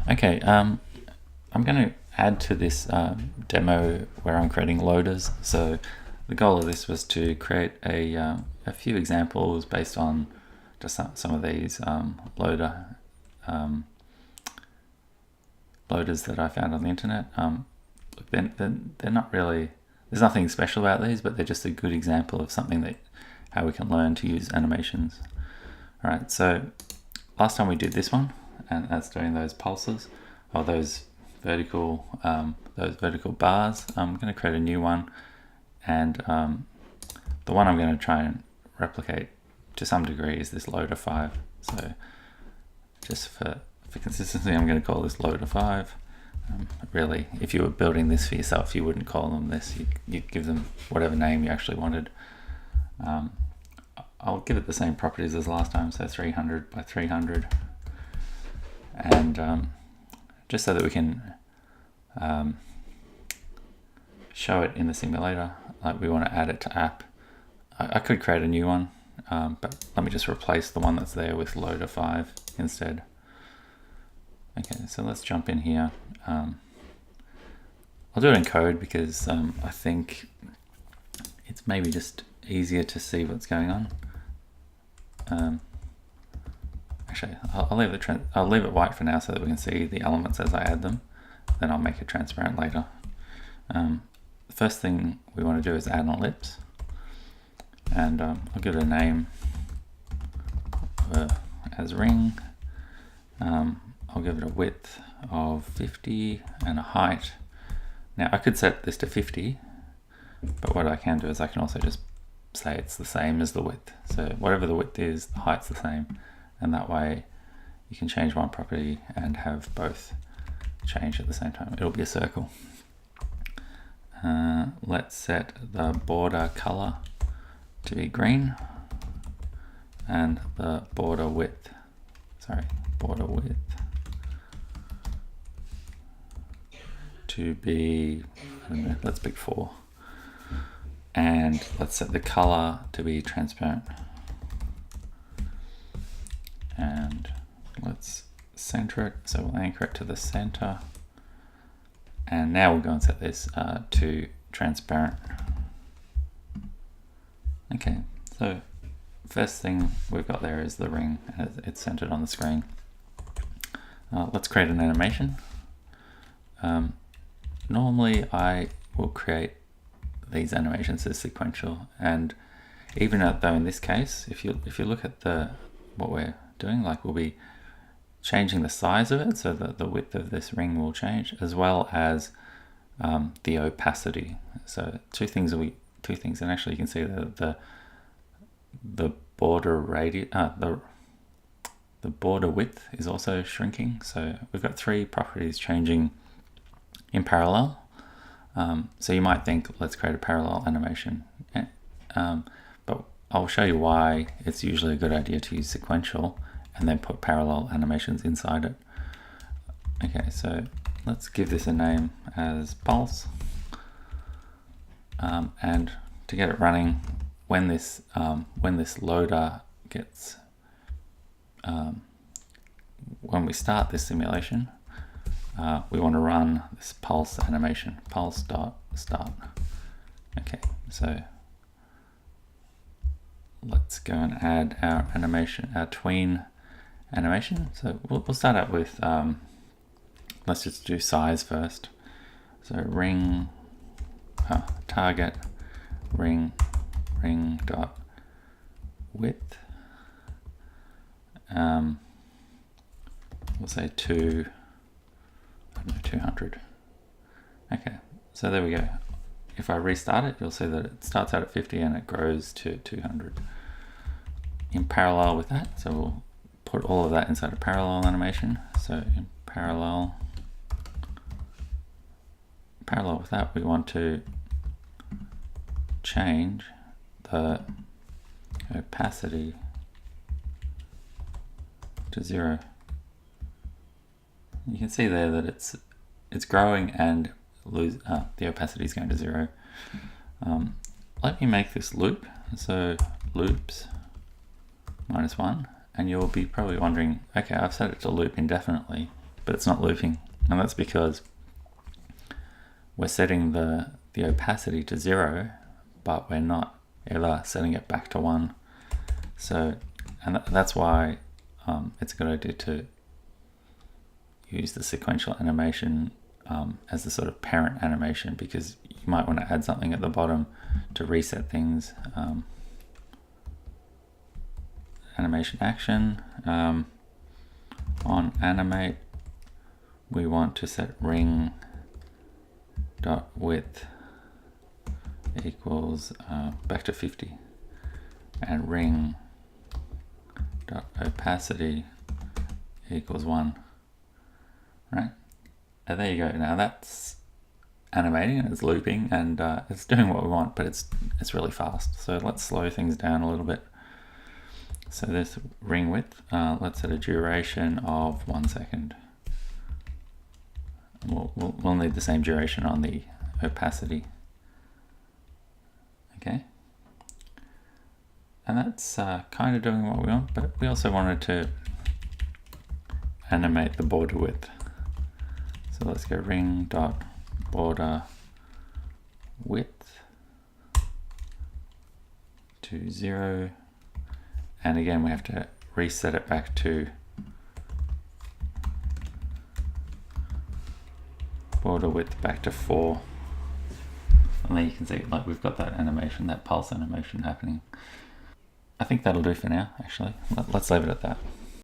Okay, I'm going to add to this demo where I'm creating loaders. So the goal of this was to create a few examples based on just some of these loaders that I found on the internet. They're not really, there's nothing special about these, but they're just a good example of something that how we can learn to use animations. All right, so last time we did this one, and that's doing those pulses or those vertical bars. I'm going to create a new one, and the one I'm going to try and replicate to some degree is this loader 5. So just for consistency, I'm going to call this loader 5. Really, if you were building this for yourself, you wouldn't call them this. You'd give them whatever name you actually wanted. I'll give it the same properties as last time, so 300 by 300. And just so that we can show it in the simulator, like we want to add it to app. I could create a new one, but let me just replace the one that's there with loader 5 instead. Okay, so let's jump in here. I'll do it in code because I think it's maybe just easier to see what's going on. Actually, I'll leave it white for now so that we can see the elements as I add them. Then I'll make it transparent later. The first thing we want to do is add an ellipse, and I'll give it a name as ring. I'll give it a width of 50 and a height. Now I could set this to 50, but what I can do is I can also just say it's the same as the width. So whatever the width is, the height's the same, and that way you can change one property and have both change at the same time. It'll be a circle. Let's set the border color to be green, and the border width to be, I don't know, let's pick 4. And let's set the color to be transparent. And let's center it, so we'll anchor it to the center. And now we'll go and set this to transparent. Okay, so first thing we've got there is the ring, and it's centered on the screen. Let's create an animation. Normally I will create these animations as sequential, and even though in this case, if you look at what we're doing, like we'll be changing the size of it so that the width of this ring will change, as well as the opacity. So two things, and actually you can see the border radius, the border width is also shrinking. So we've got 3 properties changing in parallel. So you might think, let's create a parallel animation, but I'll show you why it's usually a good idea to use sequential and then put parallel animations inside it. Okay, so let's give this a name as pulse, and to get it running, when this loader gets when we start this simulation, we want to run this pulse animation, pulse.start. Okay, so let's go and add our animation, our tween animation. So we'll start out with, let's just do size first. So ring, target, ring dot width. We'll say 200. Okay, so there we go. If I restart it, you'll see that it starts out at 50 and it grows to 200. In parallel with that, so we'll put all of that inside a parallel animation. So in parallel with that, we want to change the opacity to 0. You can see there that it's growing and the opacity is going to 0. Let me make this loop. So loops -1, and you'll be probably wondering, okay, I've set it to loop indefinitely. but it's not looping. And that's because we're setting the opacity to 0, but we're not ever setting it back to 1. So, and that's why it's a good idea to use the sequential animation as the sort of parent animation, because you might want to add something at the bottom to reset things. Animation action. On animate, we want to set ring dot width equals back to 50, and ring dot opacity equals 1. Right, and there you go. Now that's animating and it's looping and it's doing what we want, but it's really fast. So let's slow things down a little bit. So this ring width, let's set a duration of 1 second. We'll need the same duration on the opacity. Okay, and that's kind of doing what we want, but we also wanted to animate the border width. So let's go ring dot border width to 0, and again we have to reset it back to border width back to 4, and then you can see like we've got that animation, that pulse animation happening. I think that'll do for now. Actually, let's leave it at that.